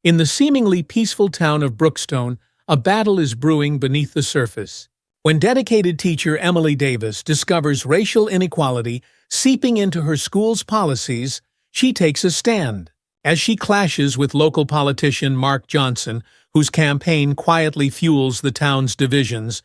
In the seemingly peaceful town of Brookstone, a battle is brewing beneath the surface. When dedicated teacher Emily Davis discovers racial inequality seeping into her school's policies, she takes a stand. As she clashes with local politician Mark Johnson, whose campaign quietly fuels the town's divisions,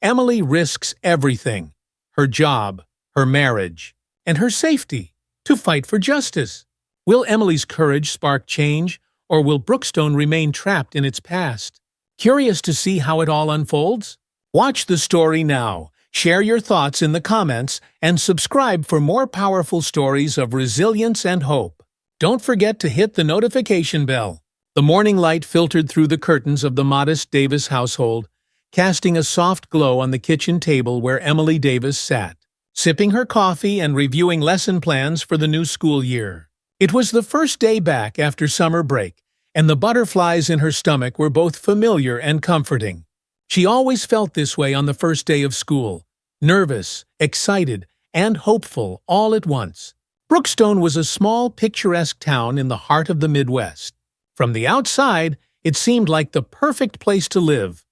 Emily risks everything: her job, her marriage, and her safety, to fight for justice. Will Emily's courage spark change, or will Brookstone remain trapped in its past? Curious to see how it all unfolds? Watch the story now, share your thoughts in the comments, and subscribe for more powerful stories of resilience and hope. Don't forget to hit the notification bell. The morning light filtered through the curtains of the modest Davis household, casting a soft glow on the kitchen table where Emily Davis sat, sipping her coffee and reviewing lesson plans for the new school year. It was the first day back after summer break, and the butterflies in her stomach were both familiar and comforting. She always felt this way on the first day of school, nervous, excited, and hopeful all at once. Brookstone was a small, picturesque town in the heart of the Midwest. From the outside, it seemed like the perfect place to live.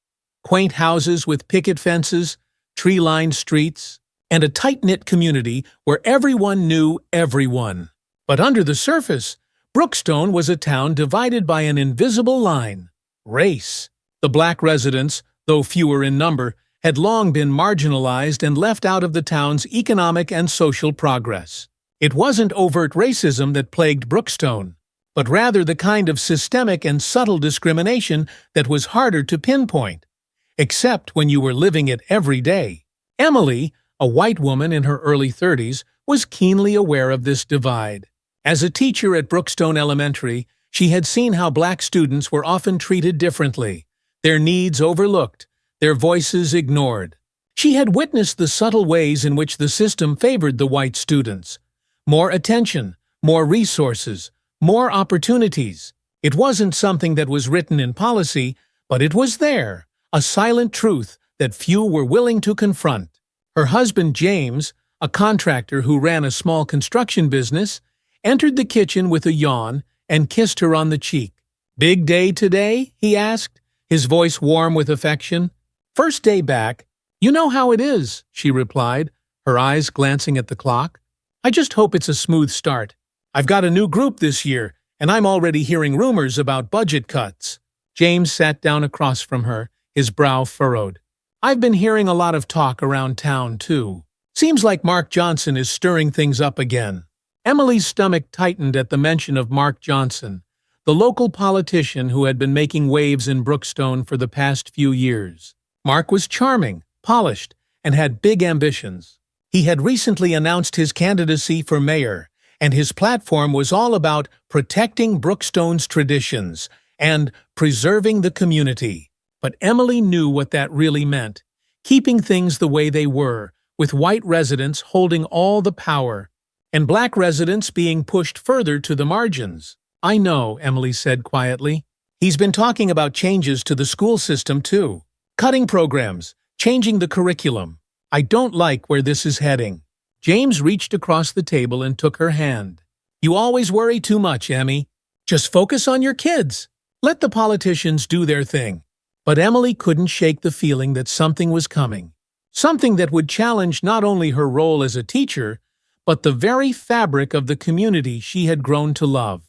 Quaint houses with picket fences, tree-lined streets, and a tight-knit community where everyone knew everyone. But under the surface, Brookstone was a town divided by an invisible line: race. The black residents, though fewer in number, had long been marginalized and left out of the town's economic and social progress. It wasn't overt racism that plagued Brookstone, but rather the kind of systemic and subtle discrimination that was harder to pinpoint, except when you were living it every day. Emily, a white woman in her early 30s, was keenly aware of this divide. As a teacher at Brookstone Elementary, she had seen how black students were often treated differently, their needs overlooked, their voices ignored. She had witnessed the subtle ways in which the system favored the white students. More attention, more resources, more opportunities. It wasn't something that was written in policy, but it was there, a silent truth that few were willing to confront. Her husband James, a contractor who ran a small construction business, entered the kitchen with a yawn and kissed her on the cheek. "Big day today?" he asked, his voice warm with affection. "First day back. You know how it is," she replied, her eyes glancing at the clock. "I just hope it's a smooth start. I've got a new group this year, and I'm already hearing rumors about budget cuts." James sat down across from her, his brow furrowed. "I've been hearing a lot of talk around town, too. Seems like Mark Johnson is stirring things up again." Emily's stomach tightened at the mention of Mark Johnson, the local politician who had been making waves in Brookstone for the past few years. Mark was charming, polished, and had big ambitions. He had recently announced his candidacy for mayor, and his platform was all about protecting Brookstone's traditions and preserving the community. But Emily knew what that really meant: keeping things the way they were, with white residents holding all the power, and black residents being pushed further to the margins. "I know," Emily said quietly. "He's been talking about changes to the school system, too. Cutting programs, changing the curriculum. I don't like where this is heading." James reached across the table and took her hand. "You always worry too much, Emmy. Just focus on your kids. Let the politicians do their thing." But Emily couldn't shake the feeling that something was coming. Something that would challenge not only her role as a teacher, but the very fabric of the community she had grown to love.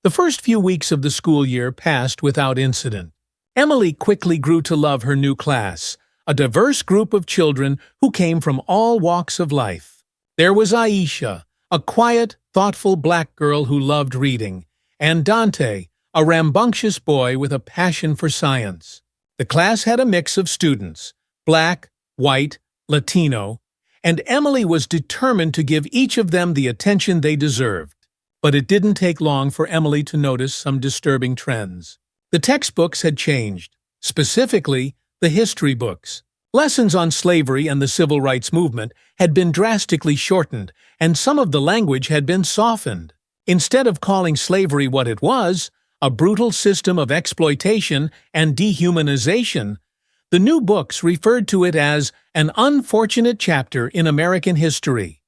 The first few weeks of the school year passed without incident. Emily quickly grew to love her new class, a diverse group of children who came from all walks of life. There was Aisha, a quiet, thoughtful black girl who loved reading, and Dante, a rambunctious boy with a passion for science. The class had a mix of students: black, white, Latino, and Emily was determined to give each of them the attention they deserved. But it didn't take long for Emily to notice some disturbing trends. The textbooks had changed, specifically the history books. Lessons on slavery and the civil rights movement had been drastically shortened, and some of the language had been softened. Instead of calling slavery what it was, a brutal system of exploitation and dehumanization, the new books referred to it as an unfortunate chapter in American history.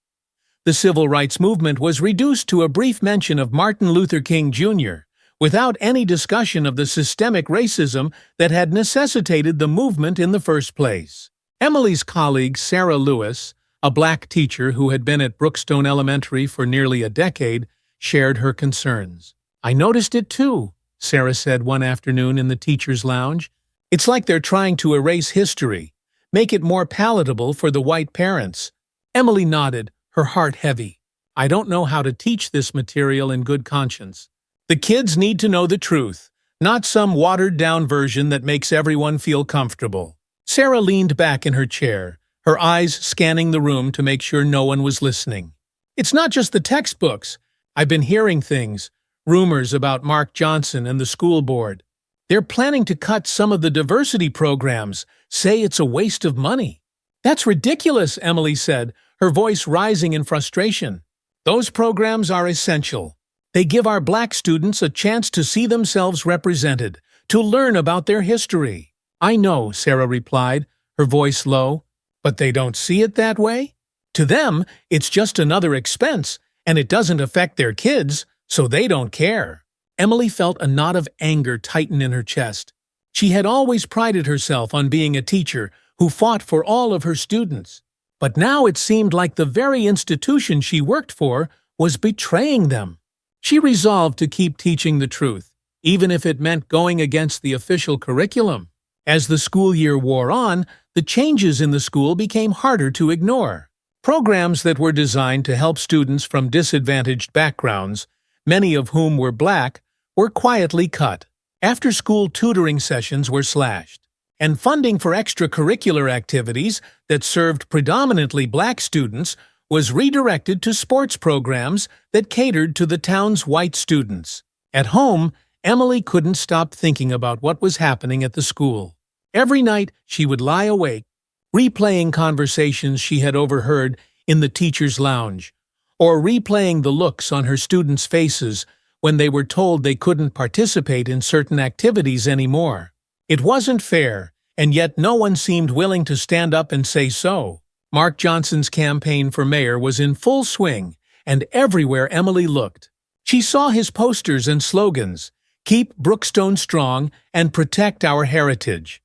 The civil rights movement was reduced to a brief mention of Martin Luther King Jr., without any discussion of the systemic racism that had necessitated the movement in the first place. Emily's colleague, Sarah Lewis, a black teacher who had been at Brookstone Elementary for nearly a decade, shared her concerns. "I noticed it too," Sarah said one afternoon in the teacher's lounge. "It's like they're trying to erase history, make it more palatable for the white parents." Emily nodded, her heart heavy. "I don't know how to teach this material in good conscience. The kids need to know the truth, not some watered-down version that makes everyone feel comfortable." Sarah leaned back in her chair, her eyes scanning the room to make sure no one was listening. "It's not just the textbooks. I've been hearing things, rumors about Mark Johnson and the school board. They're planning to cut some of the diversity programs, say it's a waste of money." "That's ridiculous," Emily said, her voice rising in frustration. "Those programs are essential. They give our black students a chance to see themselves represented, to learn about their history." "I know," Sarah replied, her voice low, "but they don't see it that way. To them, it's just another expense, and it doesn't affect their kids, so they don't care." Emily felt a knot of anger tighten in her chest. She had always prided herself on being a teacher who fought for all of her students. But now it seemed like the very institution she worked for was betraying them. She resolved to keep teaching the truth, even if it meant going against the official curriculum. As the school year wore on, the changes in the school became harder to ignore. Programs that were designed to help students from disadvantaged backgrounds, many of whom were black, were quietly cut. After-school tutoring sessions were slashed, and funding for extracurricular activities that served predominantly black students was redirected to sports programs that catered to the town's white students. At home, Emily couldn't stop thinking about what was happening at the school. Every night, she would lie awake, replaying conversations she had overheard in the teacher's lounge, or replaying the looks on her students' faces when they were told they couldn't participate in certain activities anymore. It wasn't fair, and yet no one seemed willing to stand up and say so. Mark Johnson's campaign for mayor was in full swing, and everywhere Emily looked, she saw his posters and slogans: "Keep Brookstone strong and protect our heritage."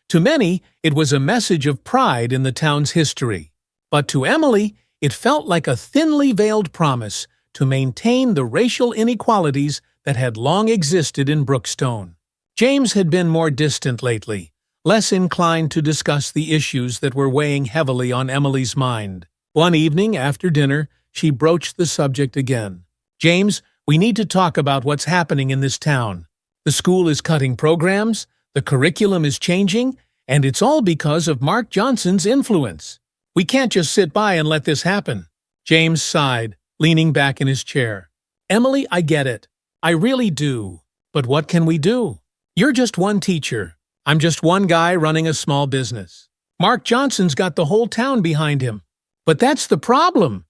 To many, it was a message of pride in the town's history. But to Emily, it felt like a thinly veiled promise to maintain the racial inequalities that had long existed in Brookstone. James had been more distant lately, less inclined to discuss the issues that were weighing heavily on Emily's mind. One evening after dinner, she broached the subject again. "James, we need to talk about what's happening in this town. The school is cutting programs, the curriculum is changing, and it's all because of Mark Johnson's influence. We can't just sit by and let this happen." James sighed, leaning back in his chair. "Emily, I get it. I really do. But what can we do? You're just one teacher. I'm just one guy running a small business. Mark Johnson's got the whole town behind him." "But that's the problem."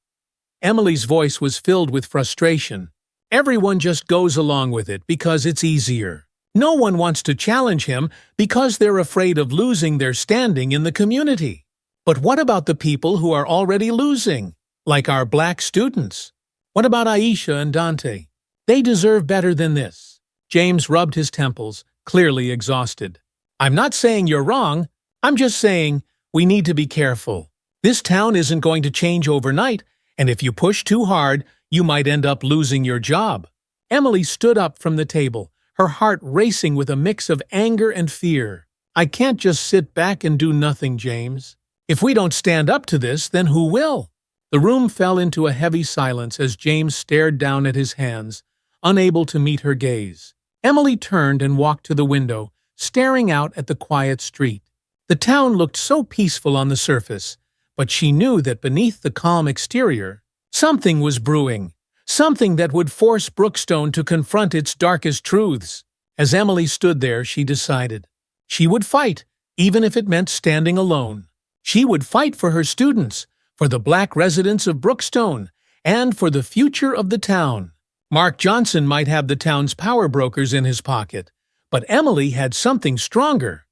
Emily's voice was filled with frustration. "Everyone just goes along with it because it's easier. No one wants to challenge him because they're afraid of losing their standing in the community. But what about the people who are already losing, like our black students? What about Aisha and Dante? They deserve better than this." James rubbed his temples, clearly exhausted. "I'm not saying you're wrong. I'm just saying we need to be careful. This town isn't going to change overnight, and if you push too hard, you might end up losing your job." Emily stood up from the table, her heart racing with a mix of anger and fear. "I can't just sit back and do nothing, James. If we don't stand up to this, then who will?" The room fell into a heavy silence as James stared down at his hands, unable to meet her gaze. Emily turned and walked to the window, staring out at the quiet street. The town looked so peaceful on the surface, but she knew that beneath the calm exterior, something was brewing, something that would force Brookstone to confront its darkest truths. As Emily stood there, she decided. She would fight, even if it meant standing alone. She would fight for her students, for the black residents of Brookstone, and for the future of the town. Mark Johnson might have the town's power brokers in his pocket, but Emily had something stronger: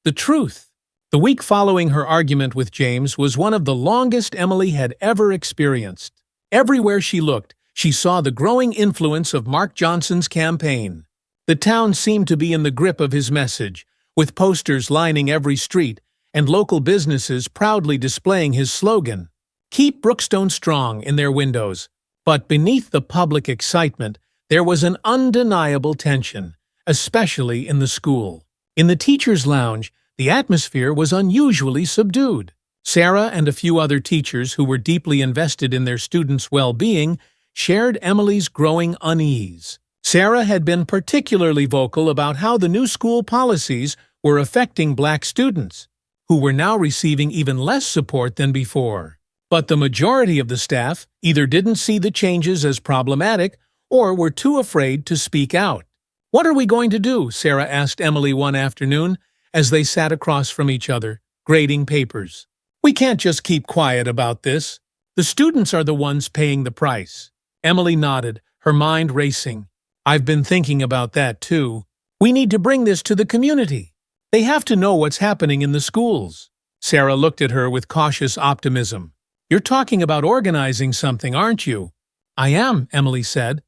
the truth. The week following her argument with James was one of the longest Emily had ever experienced. Everywhere she looked, she saw the growing influence of Mark Johnson's campaign. The town seemed to be in the grip of his message, with posters lining every street and local businesses proudly displaying his slogan, "Keep Brookstone Strong," in their windows. But beneath the public excitement, there was an undeniable tension, especially in the school. In the teacher's lounge, the atmosphere was unusually subdued. Sarah and a few other teachers who were deeply invested in their students' well-being shared Emily's growing unease. Sarah had been particularly vocal about how the new school policies were affecting Black students, who were now receiving even less support than before. But the majority of the staff either didn't see the changes as problematic or were too afraid to speak out. "What are we going to do?" Sarah asked Emily one afternoon as they sat across from each other, grading papers. "We can't just keep quiet about this. The students are the ones paying the price." Emily nodded, her mind racing. "I've been thinking about that too. We need to bring this to the community. They have to know what's happening in the schools." Sarah looked at her with cautious optimism. "You're talking about organizing something, aren't you?" "I am," Emily said.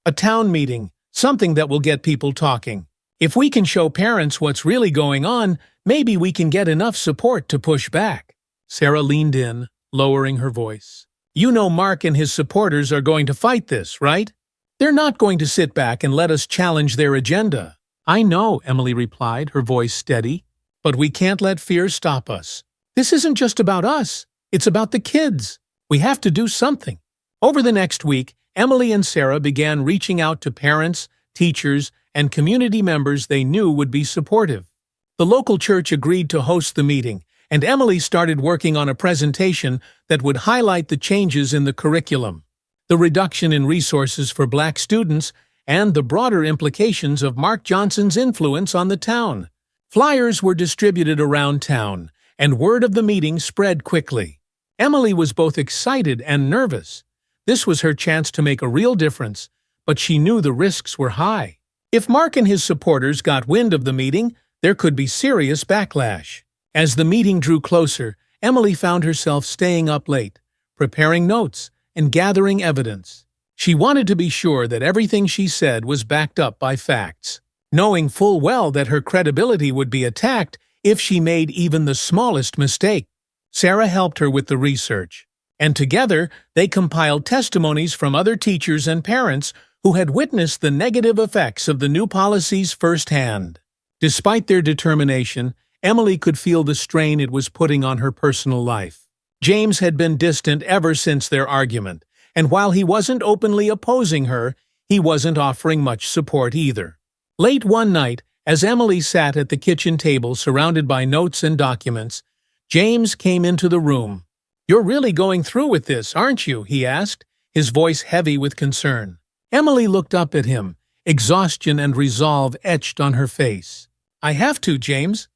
"A town meeting, something that will get people talking. If we can show parents what's really going on, maybe we can get enough support to push back." Sarah leaned in, lowering her voice. "You know Mark and his supporters are going to fight this, right? They're not going to sit back and let us challenge their agenda." "I know," Emily replied, her voice steady. "But we can't let fear stop us. This isn't just about us. It's about the kids. We have to do something." Over the next week, Emily and Sarah began reaching out to parents, teachers, and community members they knew would be supportive. The local church agreed to host the meeting, and Emily started working on a presentation that would highlight the changes in the curriculum, the reduction in resources for Black students, and the broader implications of Mark Johnson's influence on the town. Flyers were distributed around town, and word of the meeting spread quickly. Emily was both excited and nervous. This was her chance to make a real difference, but she knew the risks were high. If Mark and his supporters got wind of the meeting, there could be serious backlash. As the meeting drew closer, Emily found herself staying up late, preparing notes and gathering evidence. She wanted to be sure that everything she said was backed up by facts, knowing full well that her credibility would be attacked if she made even the smallest mistake. Sarah helped her with the research, and together they compiled testimonies from other teachers and parents who had witnessed the negative effects of the new policies firsthand. Despite their determination, Emily could feel the strain it was putting on her personal life. James had been distant ever since their argument, and while he wasn't openly opposing her, he wasn't offering much support either. Late one night, as Emily sat at the kitchen table surrounded by notes and documents, James came into the room. "You're really going through with this, aren't you?" he asked, his voice heavy with concern. Emily looked up at him, exhaustion and resolve etched on her face. "I have to, James.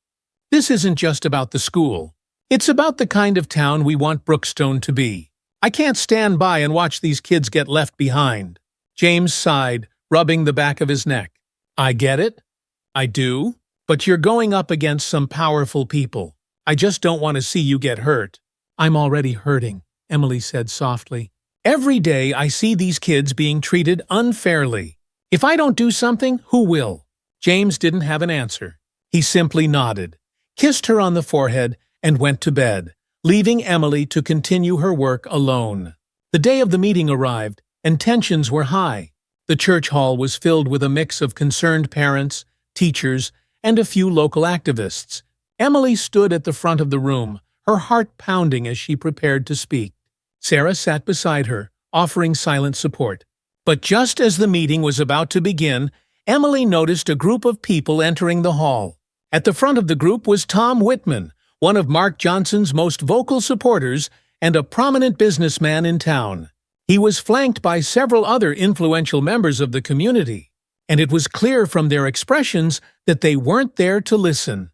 This isn't just about the school. It's about the kind of town we want Brookstone to be. I can't stand by and watch these kids get left behind." James sighed, rubbing the back of his neck. "I get it. I do. But you're going up against some powerful people. I just don't want to see you get hurt." "I'm already hurting," Emily said softly. "Every day I see these kids being treated unfairly. If I don't do something, who will?" James didn't have an answer. He simply nodded, kissed her on the forehead, and went to bed, leaving Emily to continue her work alone. The day of the meeting arrived, and tensions were high. The church hall was filled with a mix of concerned parents, teachers, and a few local activists. Emily stood at the front of the room, her heart pounding as she prepared to speak. Sarah sat beside her, offering silent support. But just as the meeting was about to begin, Emily noticed a group of people entering the hall. At the front of the group was Tom Whitman, one of Mark Johnson's most vocal supporters and a prominent businessman in town. He was flanked by several other influential members of the community, and it was clear from their expressions that they weren't there to listen.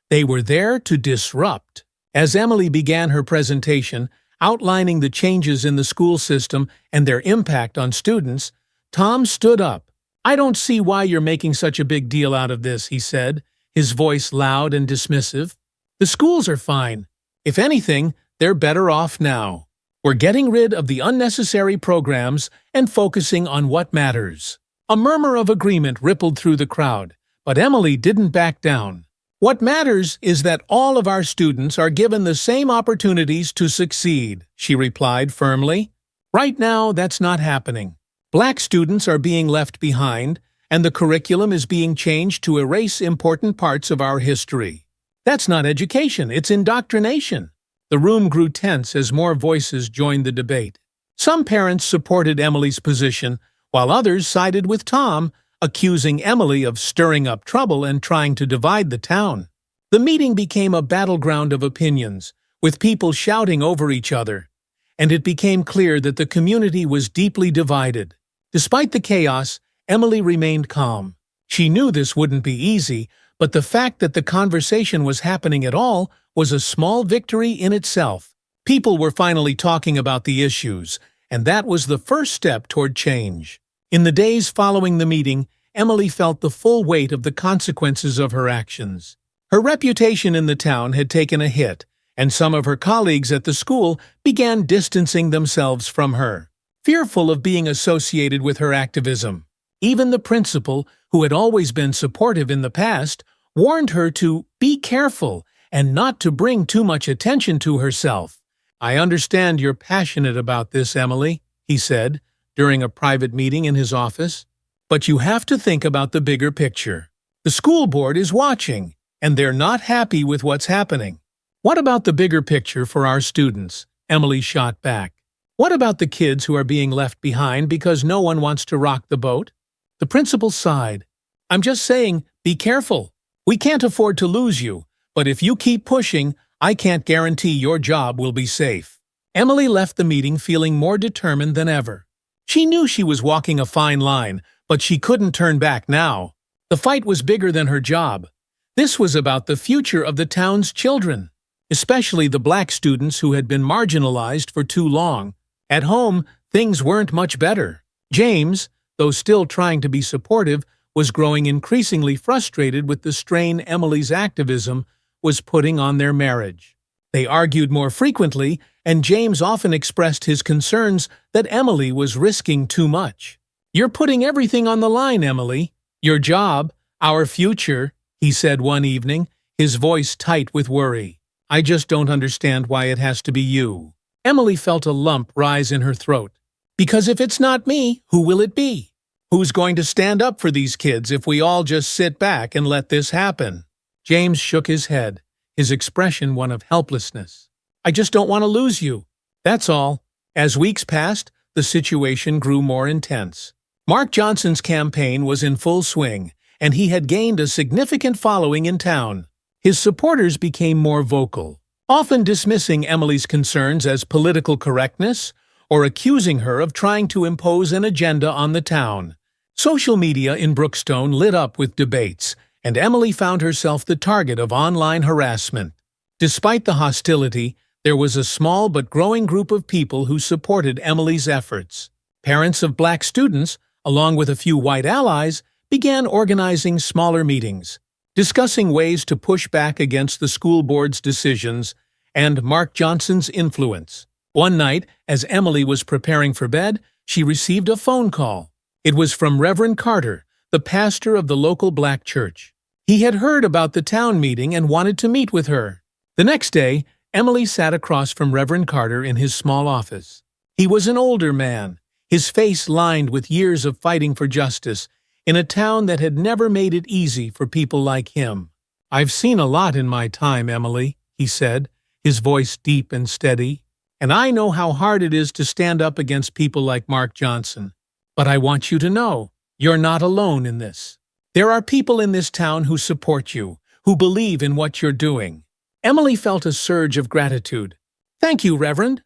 They were there to disrupt. As Emily began her presentation, outlining the changes in the school system and their impact on students, Tom stood up. "I don't see why you're making such a big deal out of this," he said, his voice loud and dismissive. "The schools are fine. If anything, they're better off now. We're getting rid of the unnecessary programs and focusing on what matters." A murmur of agreement rippled through the crowd, but Emily didn't back down. "What matters is that all of our students are given the same opportunities to succeed," she replied firmly. "Right now, that's not happening. Black students are being left behind, and the curriculum is being changed to erase important parts of our history. That's not education, it's indoctrination." The room grew tense as more voices joined the debate. Some parents supported Emily's position, while others sided with Tom, accusing Emily of stirring up trouble and trying to divide the town. The meeting became a battleground of opinions, with people shouting over each other, and it became clear that the community was deeply divided. Despite the chaos, Emily remained calm. She knew this wouldn't be easy, but the fact that the conversation was happening at all was a small victory in itself. People were finally talking about the issues, and that was the first step toward change. In the days following the meeting, Emily felt the full weight of the consequences of her actions. Her reputation in the town had taken a hit, and some of her colleagues at the school began distancing themselves from her, fearful of being associated with her activism. Even the principal, who had always been supportive in the past, warned her to be careful and not to bring too much attention to herself. "I understand you're passionate about this, Emily," he said during a private meeting in his office, "but you have to think about the bigger picture. The school board is watching, and they're not happy with what's happening." "What about the bigger picture for our students?" Emily shot back. "What about the kids who are being left behind because no one wants to rock the boat?" The principal sighed. "I'm just saying, be careful. We can't afford to lose you, but if you keep pushing, I can't guarantee your job will be safe." Emily left the meeting feeling more determined than ever. She knew she was walking a fine line, but she couldn't turn back now. The fight was bigger than her job. This was about the future of the town's children, especially the black students who had been marginalized for too long. At home, things weren't much better. James, though still trying to be supportive, was growing increasingly frustrated with the strain Emily's activism was putting on their marriage. They argued more frequently, and James often expressed his concerns that Emily was risking too much. "You're putting everything on the line, Emily. Your job, our future," he said one evening, his voice tight with worry. "I just don't understand why it has to be you." Emily felt a lump rise in her throat. "Because if it's not me, who will it be? Who's going to stand up for these kids if we all just sit back and let this happen?" James shook his head, his expression one of helplessness. "I just don't want to lose you. That's all." As weeks passed, the situation grew more intense. Mark Johnson's campaign was in full swing, and he had gained a significant following in town. His supporters became more vocal, often dismissing Emily's concerns as political correctness or accusing her of trying to impose an agenda on the town. Social media in Brookstone lit up with debates, and Emily found herself the target of online harassment. Despite the hostility, there was a small but growing group of people who supported Emily's efforts. Parents of black students, along with a few white allies, began organizing smaller meetings, discussing ways to push back against the school board's decisions and Mark Johnson's influence. One night, as Emily was preparing for bed, she received a phone call. It was from Reverend Carter, the pastor of the local black church. He had heard about the town meeting and wanted to meet with her. The next day, Emily sat across from Reverend Carter in his small office. He was an older man, his face lined with years of fighting for justice in a town that had never made it easy for people like him. "I've seen a lot in my time, Emily," he said, his voice deep and steady, "and I know how hard it is to stand up against people like Mark Johnson. But I want you to know, you're not alone in this. There are people in this town who support you, who believe in what you're doing." Emily felt a surge of gratitude. "Thank you, Reverend.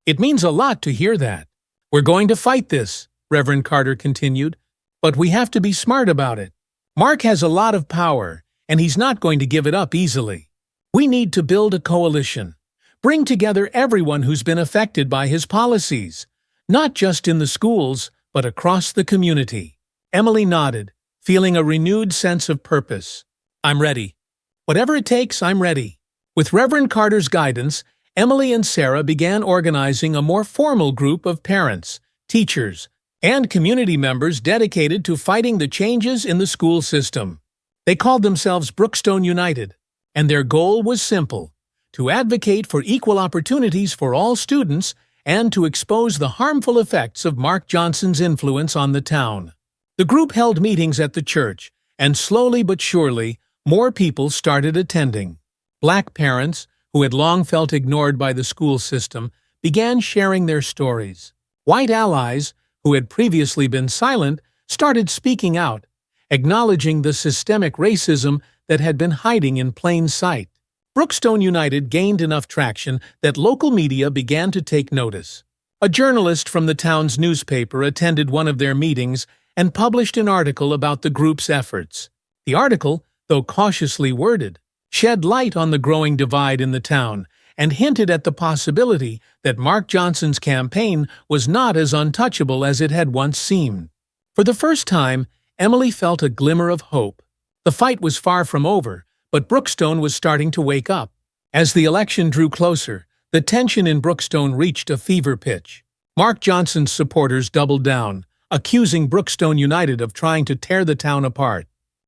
It means a lot to hear that." "We're going to fight this," Reverend Carter continued, "but we have to be smart about it. Mark has a lot of power, and he's not going to give it up easily. We need to build a coalition, bring together everyone who's been affected by his policies, not just in the schools, but across the community." Emily nodded, feeling a renewed sense of purpose. "I'm ready. Whatever it takes, I'm ready." With Reverend Carter's guidance, Emily and Sarah began organizing a more formal group of parents, teachers, and community members dedicated to fighting the changes in the school system. They called themselves Brookstone United, and their goal was simple: to advocate for equal opportunities for all students and to expose the harmful effects of Mark Johnson's influence on the town. The group held meetings at the church, and slowly but surely, more people started attending. Black parents, who had long felt ignored by the school system, began sharing their stories. White allies, who had previously been silent, started speaking out, acknowledging the systemic racism that had been hiding in plain sight. Brookstone United gained enough traction that local media began to take notice. A journalist from the town's newspaper attended one of their meetings and published an article about the group's efforts. The article, though cautiously worded, shed light on the growing divide in the town and hinted at the possibility that Mark Johnson's campaign was not as untouchable as it had once seemed. For the first time, Emily felt a glimmer of hope. The fight was far from over, but Brookstone was starting to wake up. As the election drew closer, the tension in Brookstone reached a fever pitch. Mark Johnson's supporters doubled down, accusing Brookstone United of trying to tear the town apart.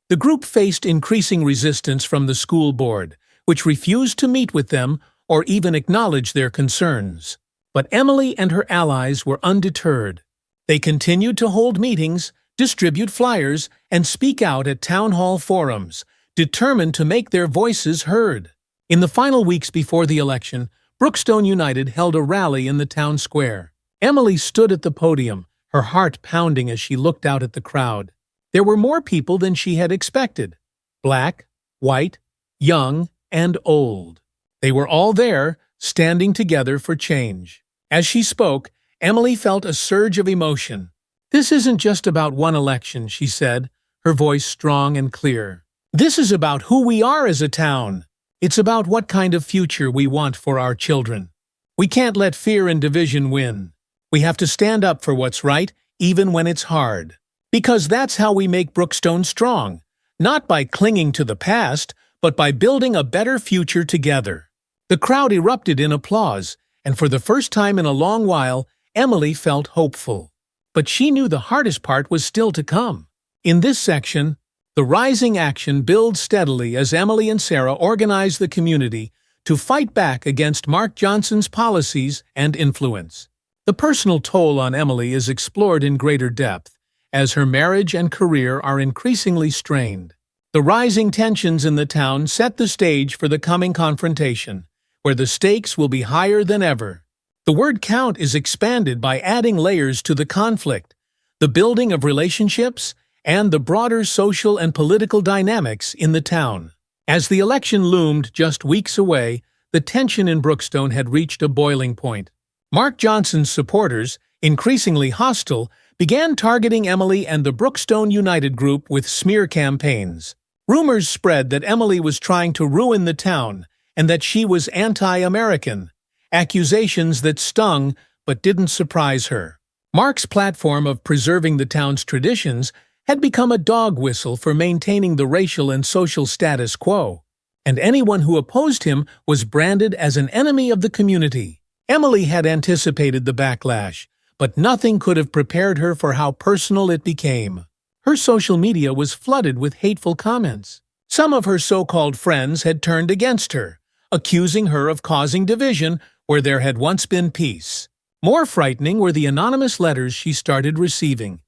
The group faced increasing resistance from the school board, which refused to meet with them or even acknowledge their concerns. But Emily and her allies were undeterred. They continued to hold meetings, distribute flyers, and speak out at town hall forums, determined to make their voices heard. In the final weeks before the election, Brookstone United held a rally in the town square. Emily stood at the podium, her heart pounding as she looked out at the crowd. There were more people than she had expected. Black, white, young, and old. They were all there, standing together for change. As she spoke, Emily felt a surge of emotion. "This isn't just about one election," she said, her voice strong and clear. "This is about who we are as a town. It's about what kind of future we want for our children. We can't let fear and division win. We have to stand up for what's right, even when it's hard. Because that's how we make Brookstone strong, not by clinging to the past, but by building a better future together." The crowd erupted in applause, and for the first time in a long while, Emily felt hopeful. But she knew the hardest part was still to come. In this section, the rising action builds steadily as Emily and Sarah organize the community to fight back against Mark Johnson's policies and influence. The personal toll on Emily is explored in greater depth, as her marriage and career are increasingly strained. The rising tensions in the town set the stage for the coming confrontation, where the stakes will be higher than ever. The word count is expanded by adding layers to the conflict, the building of relationships, and the broader social and political dynamics in the town. As the election loomed just weeks away, the tension in Brookstone had reached a boiling point. Mark Johnson's supporters, increasingly hostile, began targeting Emily and the Brookstone United group with smear campaigns. Rumors spread that Emily was trying to ruin the town and that she was anti-American, accusations that stung but didn't surprise her. Mark's platform of preserving the town's traditions had become a dog whistle for maintaining the racial and social status quo, and anyone who opposed him was branded as an enemy of the community. Emily had anticipated the backlash, but nothing could have prepared her for how personal it became. Her social media was flooded with hateful comments. Some of her so-called friends had turned against her, accusing her of causing division where there had once been peace. More frightening were the anonymous letters she started receiving.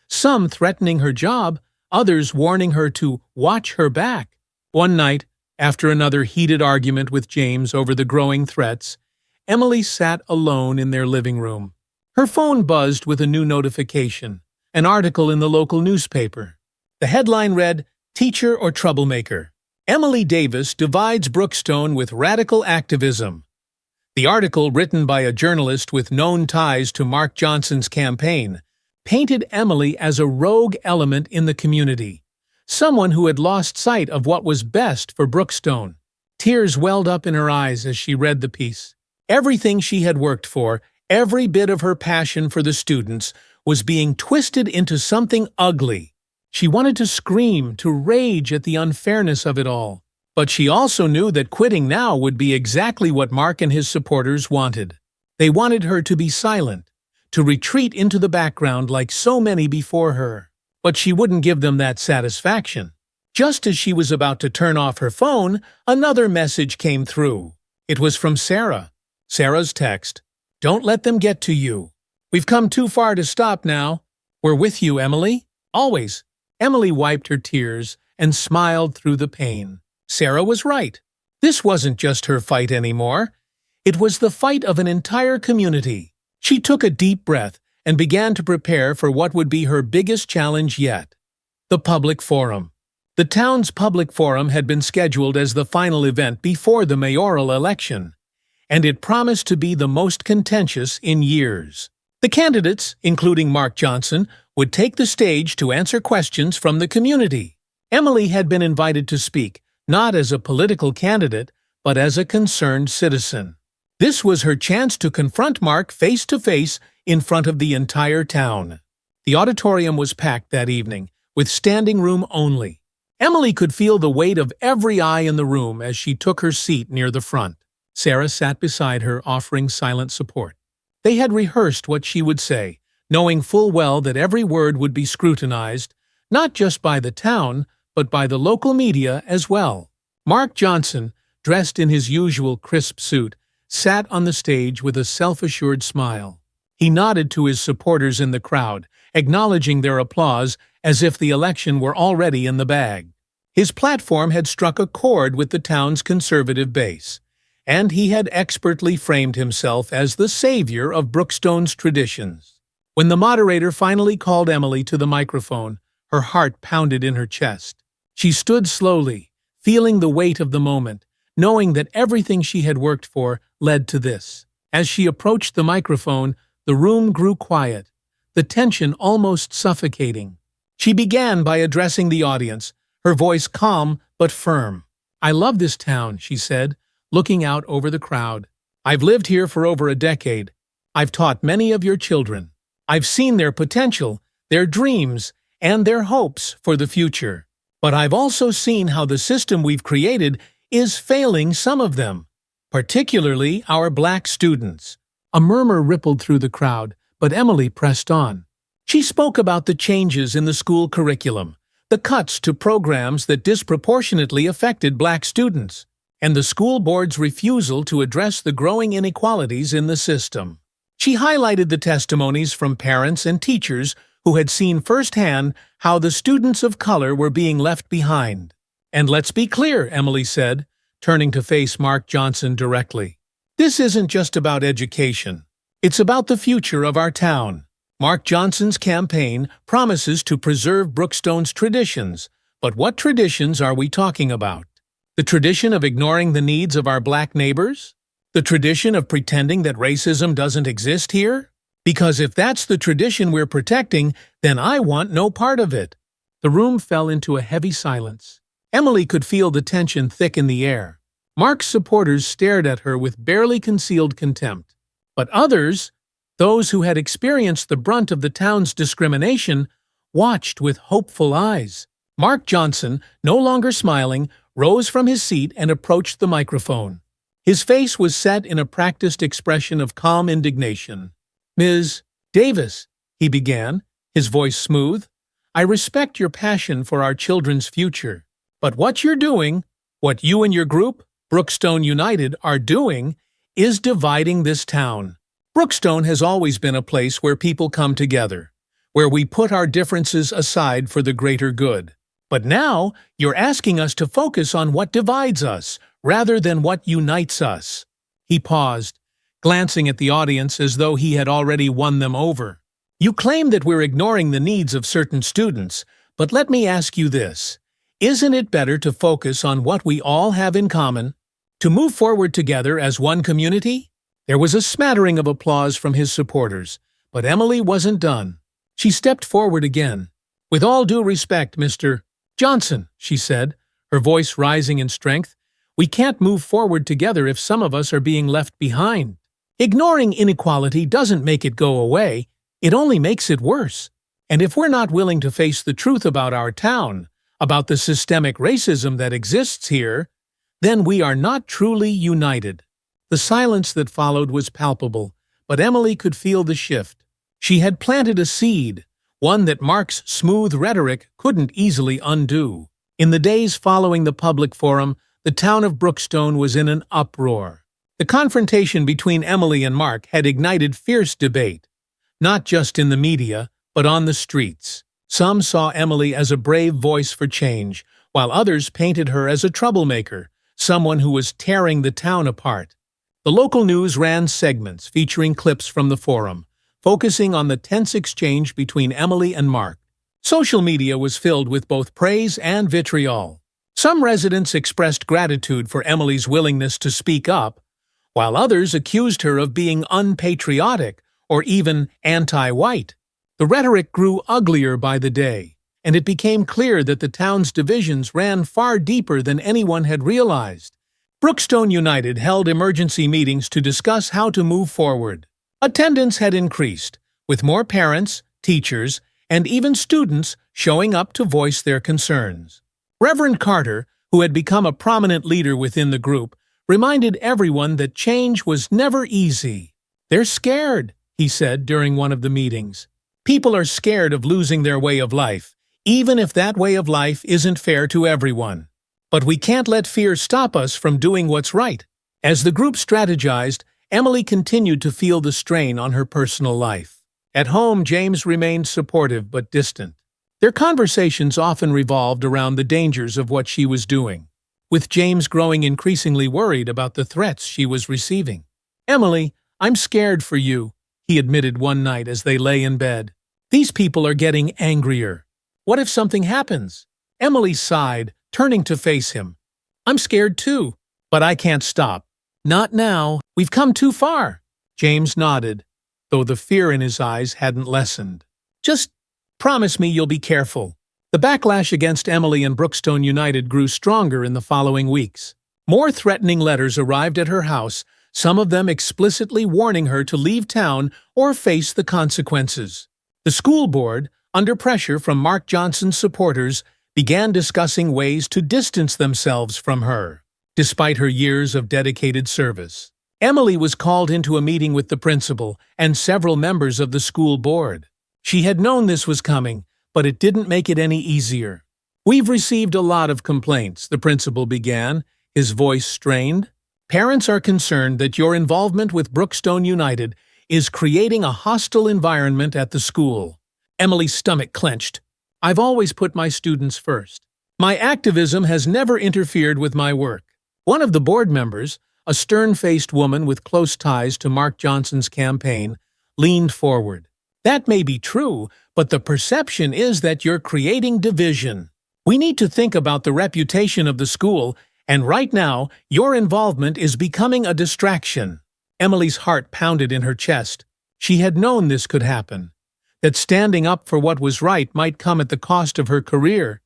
Some threatening her job, others warning her to watch her back. One night, after another heated argument with James over the growing threats, Emily sat alone in their living room. Her phone buzzed with a new notification, an article in the local newspaper. The headline read, "Teacher or Troublemaker? Emily Davis divides Brookstone with radical activism." The article, written by a journalist with known ties to Mark Johnson's campaign, painted Emily as a rogue element in the community, someone who had lost sight of what was best for Brookstone. Tears welled up in her eyes as she read the piece. Everything she had worked for, every bit of her passion for the students, was being twisted into something ugly. She wanted to scream, to rage at the unfairness of it all. But she also knew that quitting now would be exactly what Mark and his supporters wanted. They wanted her to be silent, to retreat into the background like so many before her. But she wouldn't give them that satisfaction. Just as she was about to turn off her phone, another message came through. It was from Sarah. Sarah's text: "Don't let them get to you. We've come too far to stop now. We're with you, Emily. Always." Emily wiped her tears and smiled through the pain. Sarah was right. This wasn't just her fight anymore. It was the fight of an entire community. She took a deep breath and began to prepare for what would be her biggest challenge yet: the public forum. The town's public forum had been scheduled as the final event before the mayoral election, and it promised to be the most contentious in years. The candidates, including Mark Johnson, would take the stage to answer questions from the community. Emily had been invited to speak, not as a political candidate, but as a concerned citizen. This was her chance to confront Mark face to face in front of the entire town. The auditorium was packed that evening, with standing room only. Emily could feel the weight of every eye in the room as she took her seat near the front. Sarah sat beside her, offering silent support. They had rehearsed what she would say, knowing full well that every word would be scrutinized, not just by the town, but by the local media as well. Mark Johnson, dressed in his usual crisp suit, sat on the stage with a self-assured smile. He nodded to his supporters in the crowd, acknowledging their applause as if the election were already in the bag. His platform had struck a chord with the town's conservative base, and he had expertly framed himself as the savior of Brookstone's traditions. When the moderator finally called Emily to the microphone, her heart pounded in her chest. She stood slowly, feeling the weight of the moment, knowing that everything she had worked for led to this. As she approached the microphone, the room grew quiet, the tension almost suffocating. She began by addressing the audience, her voice calm but firm. "I love this town," she said, looking out over the crowd. "I've lived here for over a decade. I've taught many of your children. I've seen their potential, their dreams, and their hopes for the future. But I've also seen how the system we've created is failing some of them, particularly our black students." A murmur rippled through the crowd, but Emily pressed on. She spoke about the changes in the school curriculum, the cuts to programs that disproportionately affected black students, and the school board's refusal to address the growing inequalities in the system. She highlighted the testimonies from parents and teachers who had seen firsthand how the students of color were being left behind. "And let's be clear," Emily said, turning to face Mark Johnson directly. "This isn't just about education. It's about the future of our town." Mark Johnson's campaign promises to preserve Brookstone's traditions, but what traditions are we talking about? The tradition of ignoring the needs of our black neighbors? The tradition of pretending that racism doesn't exist here? Because if that's the tradition we're protecting, then I want no part of it. The room fell into a heavy silence. Emily could feel the tension thick in the air. Mark's supporters stared at her with barely concealed contempt. But others, those who had experienced the brunt of the town's discrimination, watched with hopeful eyes. Mark Johnson, no longer smiling, rose from his seat and approached the microphone. His face was set in a practiced expression of calm indignation. "Ms. Davis," he began, his voice smooth, "I respect your passion for our children's future. But what you're doing, what you and your group, Brookstone United, are doing, is dividing this town. Brookstone has always been a place where people come together, where we put our differences aside for the greater good. But now, you're asking us to focus on what divides us, rather than what unites us." He paused, glancing at the audience as though he had already won them over. "You claim that we're ignoring the needs of certain students, but let me ask you this. Isn't it better to focus on what we all have in common? To move forward together as one community?" There was a smattering of applause from his supporters, but Emily wasn't done. She stepped forward again. "With all due respect, Mr. Johnson," she said, her voice rising in strength, "we can't move forward together if some of us are being left behind. Ignoring inequality doesn't make it go away, it only makes it worse. And if we're not willing to face the truth about our town, about the systemic racism that exists here, then we are not truly united." The silence that followed was palpable, but Emily could feel the shift. She had planted a seed, one that Mark's smooth rhetoric couldn't easily undo. In the days following the public forum, the town of Brookstone was in an uproar. The confrontation between Emily and Mark had ignited fierce debate, not just in the media, but on the streets. Some saw Emily as a brave voice for change, while others painted her as a troublemaker, someone who was tearing the town apart. The local news ran segments featuring clips from the forum, focusing on the tense exchange between Emily and Mark. Social media was filled with both praise and vitriol. Some residents expressed gratitude for Emily's willingness to speak up, while others accused her of being unpatriotic or even anti-white. The rhetoric grew uglier by the day, and it became clear that the town's divisions ran far deeper than anyone had realized. Brookstone United held emergency meetings to discuss how to move forward. Attendance had increased, with more parents, teachers, and even students showing up to voice their concerns. Reverend Carter, who had become a prominent leader within the group, reminded everyone that change was never easy. "They're scared," he said during one of the meetings. "People are scared of losing their way of life, even if that way of life isn't fair to everyone. But we can't let fear stop us from doing what's right." As the group strategized, Emily continued to feel the strain on her personal life. At home, James remained supportive but distant. Their conversations often revolved around the dangers of what she was doing, with James growing increasingly worried about the threats she was receiving. "Emily, I'm scared for you," he admitted one night as they lay in bed. "These people are getting angrier. What if something happens?" Emily sighed, turning to face him. "I'm scared too, but I can't stop. Not now. We've come too far." James nodded, though the fear in his eyes hadn't lessened. "Just promise me you'll be careful." The backlash against Emily and Brookstone United grew stronger in the following weeks. More threatening letters arrived at her house, some of them explicitly warning her to leave town or face the consequences. The school board, under pressure from Mark Johnson's supporters, began discussing ways to distance themselves from her. Despite her years of dedicated service, Emily was called into a meeting with the principal and several members of the school board. She had known this was coming, but it didn't make it any easier. "We've received a lot of complaints," the principal began, his voice strained. "Parents are concerned that your involvement with Brookstone United is creating a hostile environment at the school." Emily's stomach clenched. "I've always put my students first. My activism has never interfered with my work." One of the board members, a stern-faced woman with close ties to Mark Johnson's campaign, leaned forward. "That may be true, but the perception is that you're creating division. We need to think about the reputation of the school, and right now, your involvement is becoming a distraction." Emily's heart pounded in her chest. She had known this could happen, that standing up for what was right might come at the cost of her career.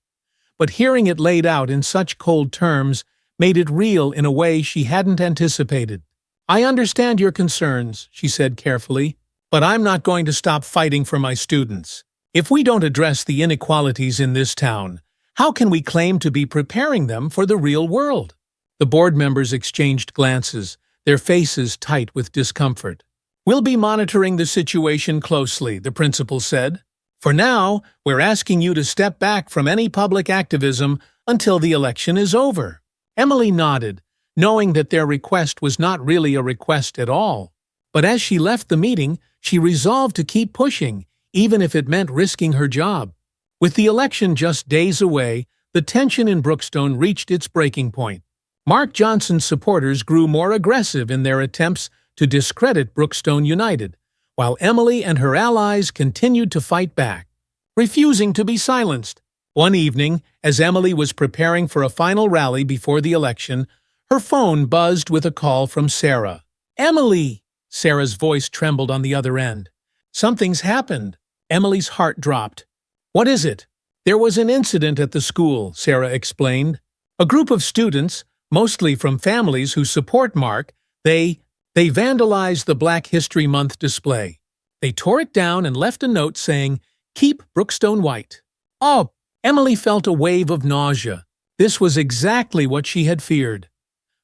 But hearing it laid out in such cold terms made it real in a way she hadn't anticipated. "I understand your concerns," she said carefully, "but I'm not going to stop fighting for my students. If we don't address the inequalities in this town, how can we claim to be preparing them for the real world?" The board members exchanged glances, their faces tight with discomfort. "We'll be monitoring the situation closely," the principal said. "For now, we're asking you to step back from any public activism until the election is over." Emily nodded, knowing that their request was not really a request at all. But as she left the meeting, she resolved to keep pushing, even if it meant risking her job. With the election just days away, the tension in Brookstone reached its breaking point. Mark Johnson's supporters grew more aggressive in their attempts to discredit Brookstone United, while Emily and her allies continued to fight back, refusing to be silenced. One evening, as Emily was preparing for a final rally before the election, her phone buzzed with a call from Sarah. "Emily!" Sarah's voice trembled on the other end. "Something's happened." Emily's heart dropped. "What is it?" "There was an incident at the school," Sarah explained. "A group of students, mostly from families who support Mark, they vandalized the Black History Month display. They tore it down and left a note saying, 'Keep Brookstone White.'" "Oh!" Emily felt a wave of nausea. This was exactly what she had feared.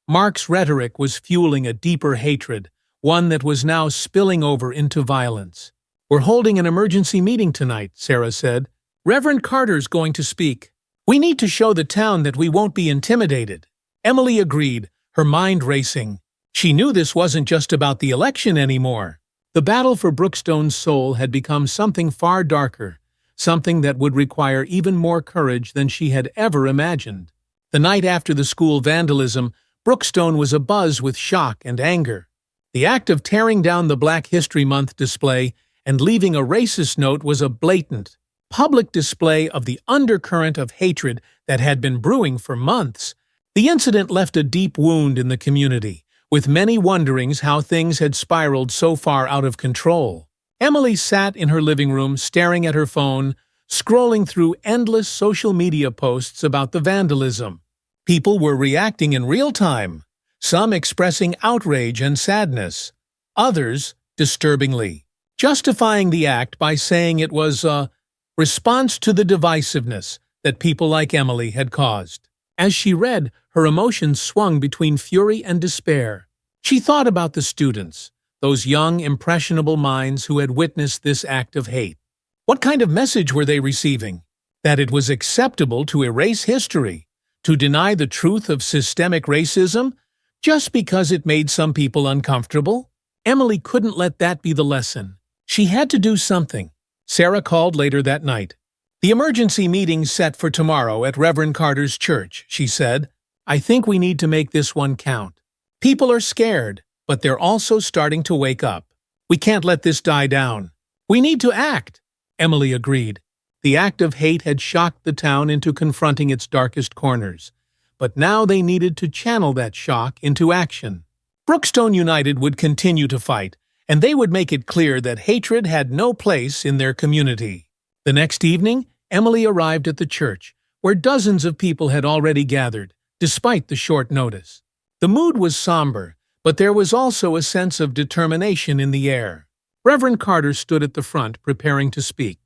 Mark's rhetoric was fueling a deeper hatred, one that was now spilling over into violence. "We're holding an emergency meeting tonight," Sarah said. "Reverend Carter's going to speak. We need to show the town that we won't be intimidated." Emily agreed, her mind racing. She knew this wasn't just about the election anymore. The battle for Brookstone's soul had become something far darker, something that would require even more courage than she had ever imagined. The night after the school vandalism, Brookstone was abuzz with shock and anger. The act of tearing down the Black History Month display and leaving a racist note was a blatant, public display of the undercurrent of hatred that had been brewing for months. The incident left a deep wound in the community, with many wonderings how things had spiraled so far out of control. Emily sat in her living room staring at her phone, scrolling through endless social media posts about the vandalism. People were reacting in real time, some expressing outrage and sadness, others, disturbingly, justifying the act by saying it was a response to the divisiveness that people like Emily had caused. As she read, her emotions swung between fury and despair. She thought about the students, those young, impressionable minds who had witnessed this act of hate. What kind of message were they receiving? That it was acceptable to erase history, to deny the truth of systemic racism, just because it made some people uncomfortable? Emily couldn't let that be the lesson. She had to do something. Sarah called later that night. "The emergency meeting's set for tomorrow at Reverend Carter's church," she said. "I think we need to make this one count. People are scared, but they're also starting to wake up. We can't let this die down. We need to act." Emily agreed. The act of hate had shocked the town into confronting its darkest corners, but now they needed to channel that shock into action. Brookstone United would continue to fight, and they would make it clear that hatred had no place in their community. The next evening, Emily arrived at the church, where dozens of people had already gathered, despite the short notice. The mood was somber, but there was also a sense of determination in the air. Reverend Carter stood at the front, preparing to speak.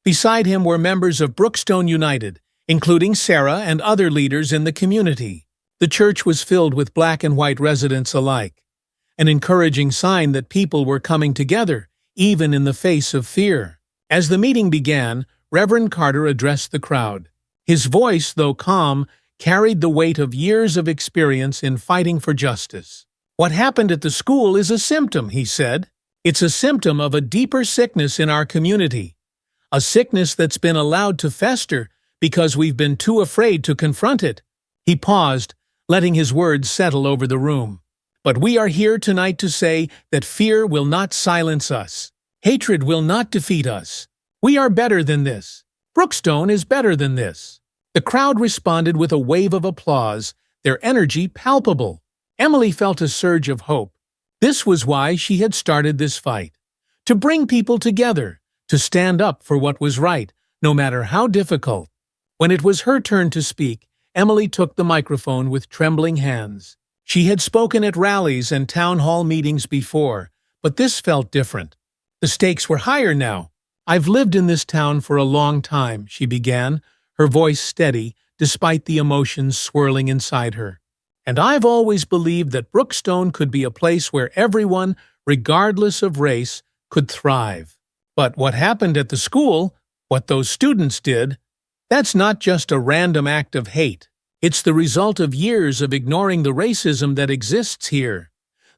Beside him were members of Brookstone United, including Sarah and other leaders in the community. The church was filled with Black and white residents alike, an encouraging sign that people were coming together, even in the face of fear. As the meeting began, Reverend Carter addressed the crowd. His voice, though calm, carried the weight of years of experience in fighting for justice. "What happened at the school is a symptom," he said. "It's a symptom of a deeper sickness in our community, a sickness that's been allowed to fester because we've been too afraid to confront it." He paused, letting his words settle over the room. "But we are here tonight to say that fear will not silence us. Hatred will not defeat us. We are better than this. Brookstone is better than this." The crowd responded with a wave of applause, their energy palpable. Emily felt a surge of hope. This was why she had started this fight. To bring people together, to stand up for what was right, no matter how difficult. When it was her turn to speak, Emily took the microphone with trembling hands. She had spoken at rallies and town hall meetings before, but this felt different. The stakes were higher now. "I've lived in this town for a long time," she began, her voice steady despite the emotions swirling inside her. "And I've always believed that Brookstone could be a place where everyone, regardless of race, could thrive. But what happened at the school, what those students did, that's not just a random act of hate. It's the result of years of ignoring the racism that exists here.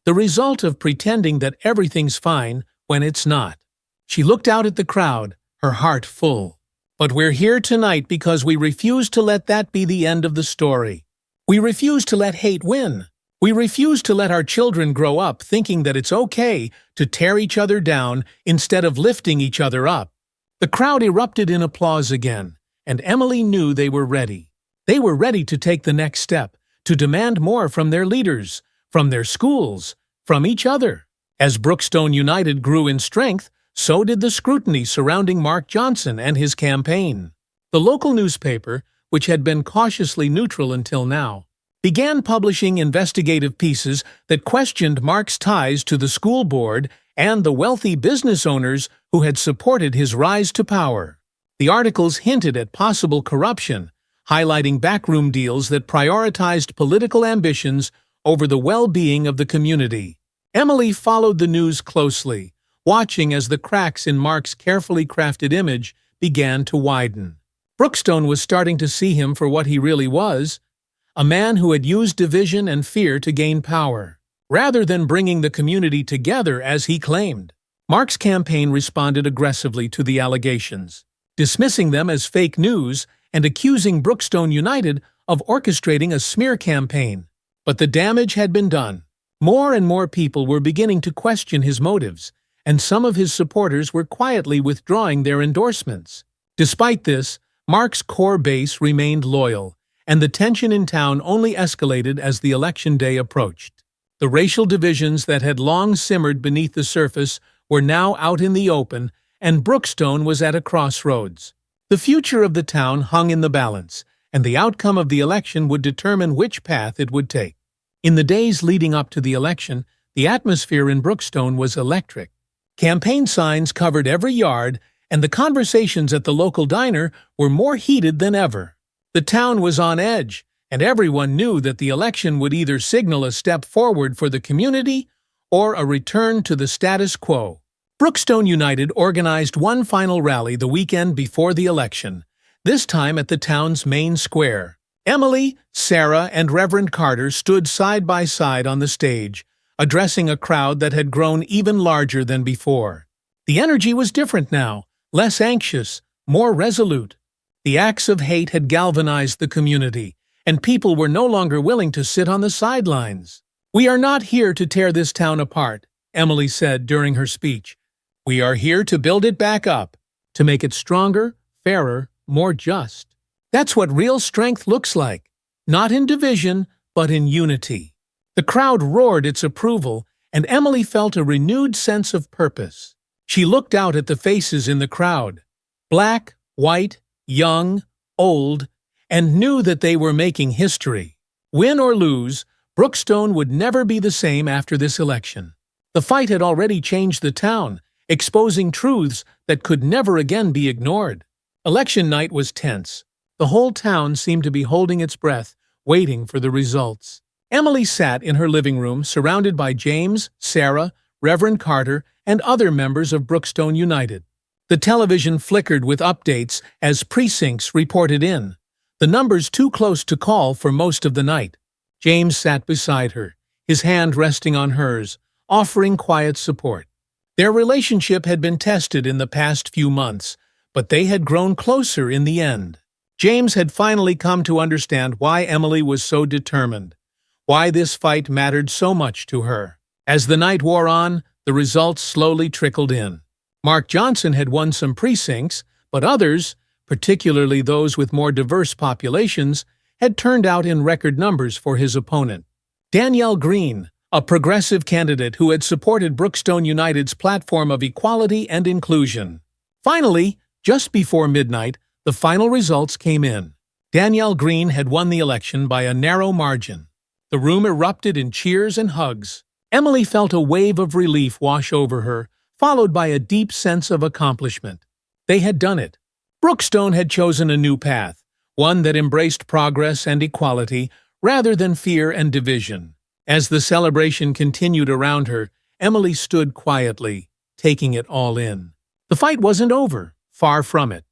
The result of pretending that everything's fine when it's not." She looked out at the crowd, her heart full. "But we're here tonight because we refuse to let that be the end of the story. We refuse to let hate win. We refuse to let our children grow up thinking that it's okay to tear each other down instead of lifting each other up." The crowd erupted in applause again, and Emily knew they were ready. They were ready to take the next step, to demand more from their leaders, from their schools, from each other. As Brookstone United grew in strength, so did the scrutiny surrounding Mark Johnson and his campaign. The local newspaper, which had been cautiously neutral until now, began publishing investigative pieces that questioned Mark's ties to the school board and the wealthy business owners who had supported his rise to power. The articles hinted at possible corruption, highlighting backroom deals that prioritized political ambitions over the well-being of the community. Emily followed the news closely, watching as the cracks in Mark's carefully crafted image began to widen. Brookstone was starting to see him for what he really was, a man who had used division and fear to gain power, rather than bringing the community together as he claimed. Mark's campaign responded aggressively to the allegations, dismissing them as fake news and accusing Brookstone United of orchestrating a smear campaign. But the damage had been done. More and more people were beginning to question his motives, and some of his supporters were quietly withdrawing their endorsements. Despite this, Mark's core base remained loyal, and the tension in town only escalated as the election day approached. The racial divisions that had long simmered beneath the surface were now out in the open, and Brookstone was at a crossroads. The future of the town hung in the balance, and the outcome of the election would determine which path it would take. In the days leading up to the election, the atmosphere in Brookstone was electric. Campaign signs covered every yard, and the conversations at the local diner were more heated than ever. The town was on edge, and everyone knew that the election would either signal a step forward for the community or a return to the status quo. Brookstone United organized one final rally the weekend before the election, this time at the town's main square. Emily, Sarah, and Reverend Carter stood side by side on the stage, addressing a crowd that had grown even larger than before. The energy was different now, less anxious, more resolute. The acts of hate had galvanized the community, and people were no longer willing to sit on the sidelines. "We are not here to tear this town apart," Emily said during her speech. "We are here to build it back up, to make it stronger, fairer, more just. That's what real strength looks like, not in division, but in unity." The crowd roared its approval, and Emily felt a renewed sense of purpose. She looked out at the faces in the crowd, black, white, young, old, and knew that they were making history. Win or lose, Brookstone would never be the same after this election. The fight had already changed the town, exposing truths that could never again be ignored. Election night was tense. The whole town seemed to be holding its breath, waiting for the results. Emily sat in her living room, surrounded by James, Sarah, Reverend Carter, and other members of Brookstone United. The television flickered with updates as precincts reported in, the numbers too close to call for most of the night. James sat beside her, his hand resting on hers, offering quiet support. Their relationship had been tested in the past few months, but they had grown closer in the end. James had finally come to understand why Emily was so determined, why this fight mattered so much to her. As the night wore on, the results slowly trickled in. Mark Johnson had won some precincts, but others, particularly those with more diverse populations, had turned out in record numbers for his opponent. Danielle Green, a progressive candidate who had supported Brookstone United's platform of equality and inclusion. Finally, just before midnight, the final results came in. Danielle Green had won the election by a narrow margin. The room erupted in cheers and hugs. Emily felt a wave of relief wash over her, followed by a deep sense of accomplishment. They had done it. Brookstone had chosen a new path, one that embraced progress and equality rather than fear and division. As the celebration continued around her, Emily stood quietly, taking it all in. The fight wasn't over, far from it.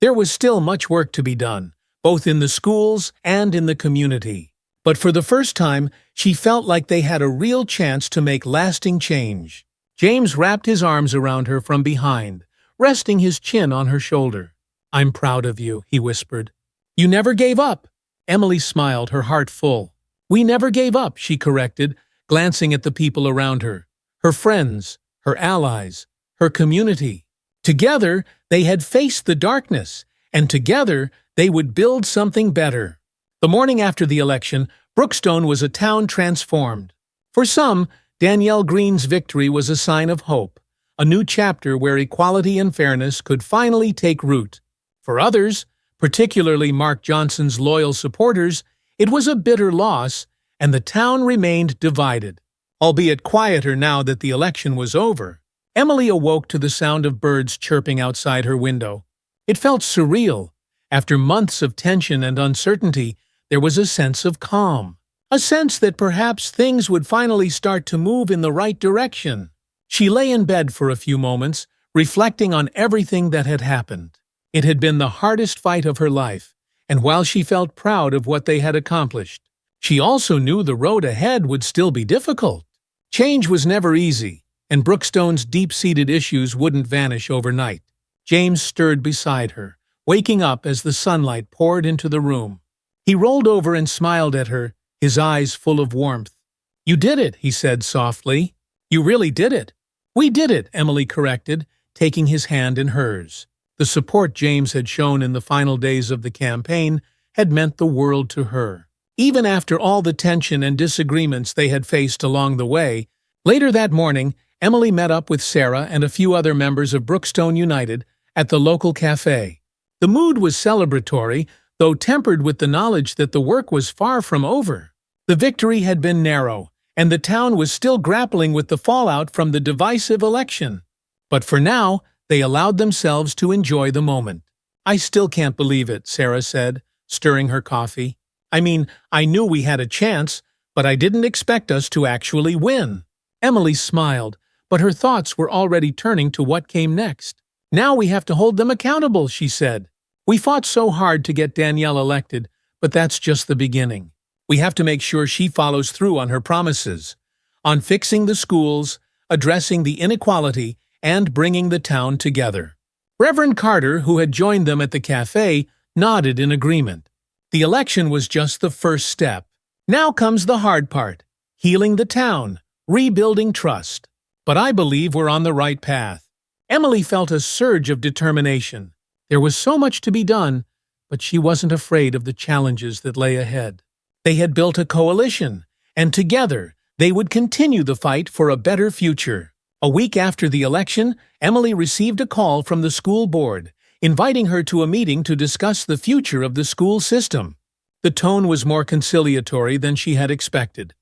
There was still much work to be done, both in the schools and in the community. But for the first time, she felt like they had a real chance to make lasting change. James wrapped his arms around her from behind, resting his chin on her shoulder. "I'm proud of you," he whispered. "You never gave up." Emily smiled, her heart full. "We never gave up," she corrected, glancing at the people around her. Her friends, her allies, her community. Together, they had faced the darkness, and together, they would build something better. The morning after the election, Brookstone was a town transformed. For some, Danielle Green's victory was a sign of hope, a new chapter where equality and fairness could finally take root. For others, particularly Mark Johnson's loyal supporters, it was a bitter loss, and the town remained divided. Albeit quieter now that the election was over, Emily awoke to the sound of birds chirping outside her window. It felt surreal. After months of tension and uncertainty, there was a sense of calm, a sense that perhaps things would finally start to move in the right direction. She lay in bed for a few moments, reflecting on everything that had happened. It had been the hardest fight of her life, and while she felt proud of what they had accomplished, she also knew the road ahead would still be difficult. Change was never easy, and Brookstone's deep-seated issues wouldn't vanish overnight. James stirred beside her, waking up as the sunlight poured into the room. He rolled over and smiled at her, his eyes full of warmth. "You did it," he said softly. "You really did it." "We did it," Emily corrected, taking his hand in hers. The support James had shown in the final days of the campaign had meant the world to her. Even after all the tension and disagreements they had faced along the way, later that morning, Emily met up with Sarah and a few other members of Brookstone United at the local cafe. The mood was celebratory, though tempered with the knowledge that the work was far from over. The victory had been narrow, and the town was still grappling with the fallout from the divisive election. But for now, they allowed themselves to enjoy the moment. "I still can't believe it," Sarah said, stirring her coffee. "I mean, I knew we had a chance, but I didn't expect us to actually win." Emily smiled, but her thoughts were already turning to what came next. "Now we have to hold them accountable," she said. "We fought so hard to get Danielle elected, but that's just the beginning. We have to make sure she follows through on her promises, on fixing the schools, addressing the inequality, and bringing the town together." Reverend Carter, who had joined them at the cafe, nodded in agreement. The election was just the first step. Now comes the hard part: healing the town, rebuilding trust. But I believe we're on the right path. Emily felt a surge of determination. There was so much to be done, but she wasn't afraid of the challenges that lay ahead. They had built a coalition, and together they would continue the fight for a better future. A week after the election, Emily received a call from the school board, inviting her to a meeting to discuss the future of the school system. The tone was more conciliatory than she had expected.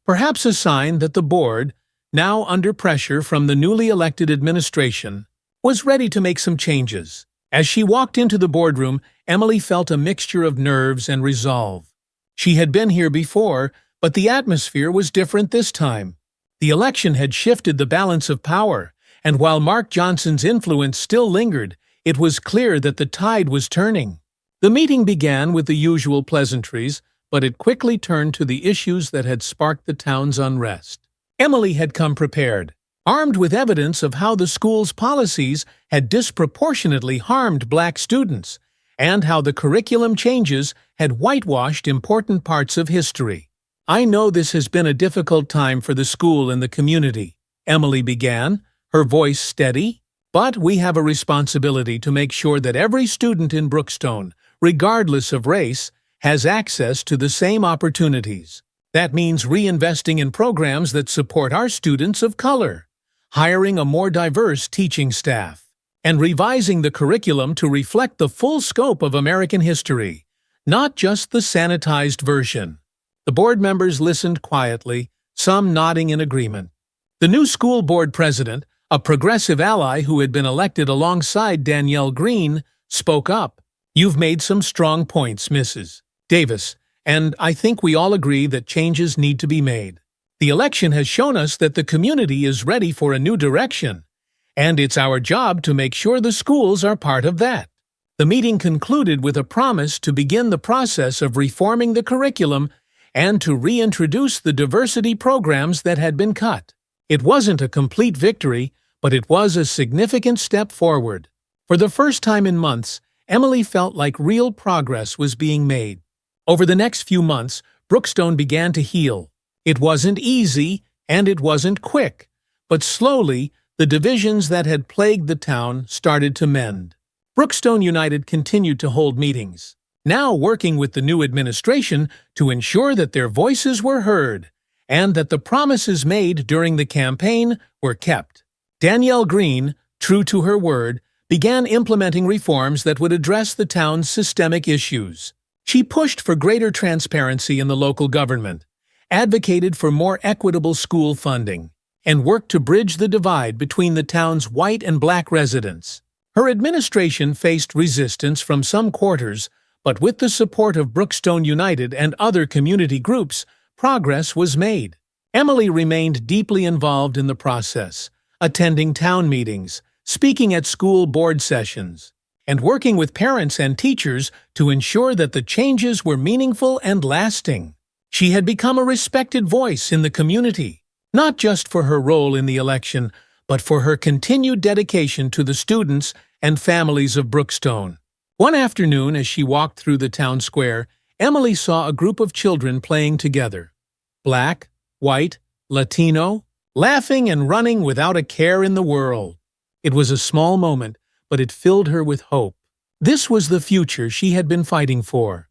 Perhaps a sign that the board, now under pressure from the newly elected administration, was ready to make some changes. As she walked into the boardroom, Emily felt a mixture of nerves and resolve. She had been here before, but the atmosphere was different this time. The election had shifted the balance of power, and while Mark Johnson's influence still lingered, it was clear that the tide was turning. The meeting began with the usual pleasantries, but it quickly turned to the issues that had sparked the town's unrest. Emily had come prepared, armed with evidence of how the school's policies had disproportionately harmed black students, and how the curriculum changes had whitewashed important parts of history. "I know this has been a difficult time for the school and the community," Emily began, her voice steady. "But we have a responsibility to make sure that every student in Brookstone, regardless of race, has access to the same opportunities. That means reinvesting in programs that support our students of color, hiring a more diverse teaching staff, and revising the curriculum to reflect the full scope of American history, not just the sanitized version." The board members listened quietly, some nodding in agreement. The new school board president, a progressive ally who had been elected alongside Danielle Green, spoke up. "You've made some strong points, Mrs. Davis, and I think we all agree that changes need to be made. The election has shown us that the community is ready for a new direction, and it's our job to make sure the schools are part of that." The meeting concluded with a promise to begin the process of reforming the curriculum and to reintroduce the diversity programs that had been cut. It wasn't a complete victory, but it was a significant step forward. For the first time in months, Emily felt like real progress was being made. Over the next few months, Brookstone began to heal. It wasn't easy, and it wasn't quick, but slowly, the divisions that had plagued the town started to mend. Brookstone United continued to hold meetings, now working with the new administration to ensure that their voices were heard and that the promises made during the campaign were kept. Danielle Green, true to her word, began implementing reforms that would address the town's systemic issues. She pushed for greater transparency in the local government, advocated for more equitable school funding, and worked to bridge the divide between the town's white and black residents. Her administration faced resistance from some quarters, but with the support of Brookstone United and other community groups, progress was made. Emily remained deeply involved in the process, attending town meetings, speaking at school board sessions, and working with parents and teachers to ensure that the changes were meaningful and lasting. She had become a respected voice in the community, not just for her role in the election, but for her continued dedication to the students and families of Brookstone. One afternoon, as she walked through the town square, Emily saw a group of children playing together. Black, white, Latino, laughing and running without a care in the world. It was a small moment, but it filled her with hope. This was the future she had been fighting for.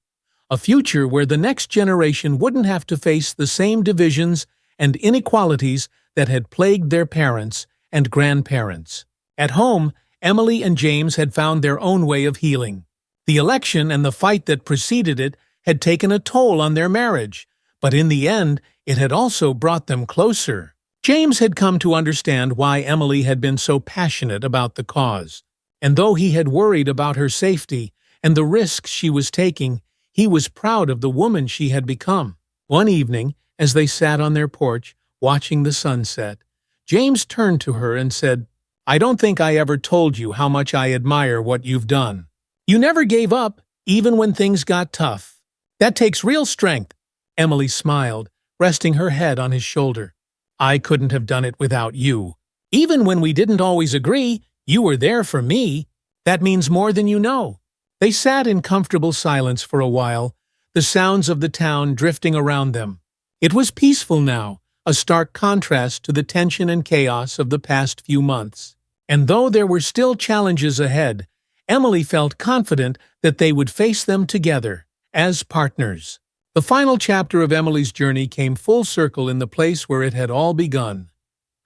A future where the next generation wouldn't have to face the same divisions and inequalities that had plagued their parents and grandparents. At home, Emily and James had found their own way of healing. The election and the fight that preceded it had taken a toll on their marriage, but in the end, it had also brought them closer. James had come to understand why Emily had been so passionate about the cause, and though he had worried about her safety and the risks she was taking, he was proud of the woman she had become. One evening, as they sat on their porch, watching the sunset, James turned to her and said, "I don't think I ever told you how much I admire what you've done. You never gave up, even when things got tough. That takes real strength." Emily smiled, resting her head on his shoulder. "I couldn't have done it without you. Even when we didn't always agree, you were there for me. That means more than you know." They sat in comfortable silence for a while, the sounds of the town drifting around them. It was peaceful now, a stark contrast to the tension and chaos of the past few months. And though there were still challenges ahead, Emily felt confident that they would face them together, as partners. The final chapter of Emily's journey came full circle in the place where it had all begun,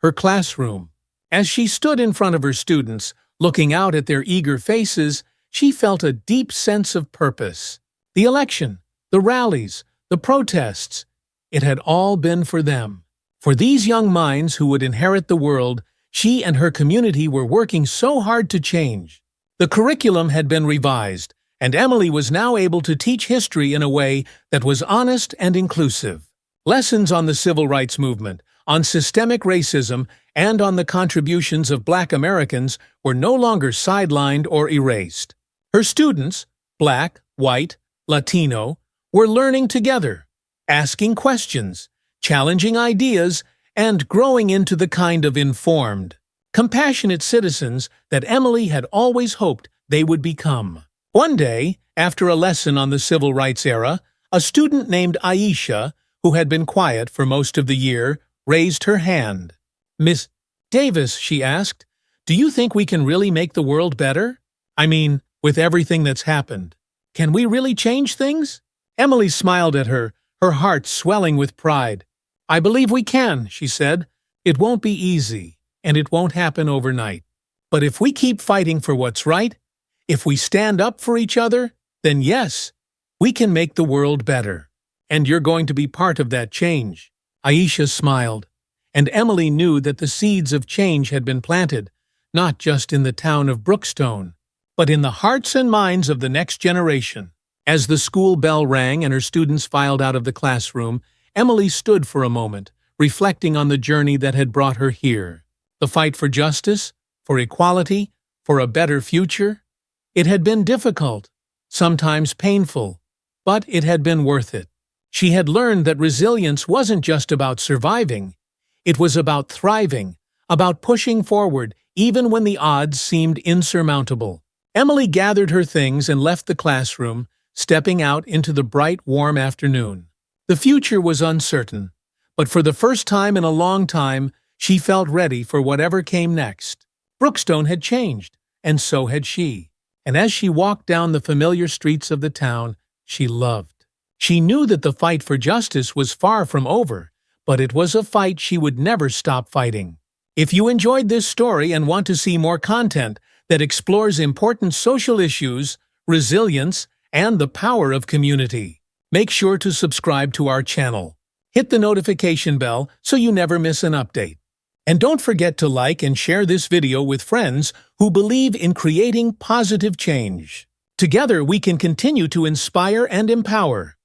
her classroom. As she stood in front of her students, looking out at their eager faces, she felt a deep sense of purpose. The election, the rallies, the protests, it had all been for them. For these young minds who would inherit the world she and her community were working so hard to change. The curriculum had been revised, and Emily was now able to teach history in a way that was honest and inclusive. Lessons on the civil rights movement, on systemic racism, and on the contributions of Black Americans were no longer sidelined or erased. Her students, Black, white, Latino, were learning together, asking questions, challenging ideas, and growing into the kind of informed, compassionate citizens that Emily had always hoped they would become. One day, after a lesson on the civil rights era, a student named Aisha, who had been quiet for most of the year, raised her hand. "Miss Davis," she asked, "do you think we can really make the world better? I mean, with everything that's happened. Can we really change things?" Emily smiled at her, her heart swelling with pride. "I believe we can," she said. "It won't be easy, and it won't happen overnight. But if we keep fighting for what's right, if we stand up for each other, then yes, we can make the world better. And you're going to be part of that change." Aisha smiled, and Emily knew that the seeds of change had been planted, not just in the town of Brookstone, but in the hearts and minds of the next generation. As the school bell rang and her students filed out of the classroom, Emily stood for a moment, reflecting on the journey that had brought her here. The fight for justice, for equality, for a better future. It had been difficult, sometimes painful, but it had been worth it. She had learned that resilience wasn't just about surviving. It was about thriving, about pushing forward even when the odds seemed insurmountable. Emily gathered her things and left the classroom, stepping out into the bright, warm afternoon. The future was uncertain, but for the first time in a long time, she felt ready for whatever came next. Brookstone had changed, and so had she. And as she walked down the familiar streets of the town, she loved. She knew that the fight for justice was far from over, but it was a fight she would never stop fighting. If you enjoyed this story and want to see more content that explores important social issues, resilience, and the power of community, make sure to subscribe to our channel. Hit the notification bell so you never miss an update. And don't forget to like and share this video with friends who believe in creating positive change. Together we can continue to inspire and empower.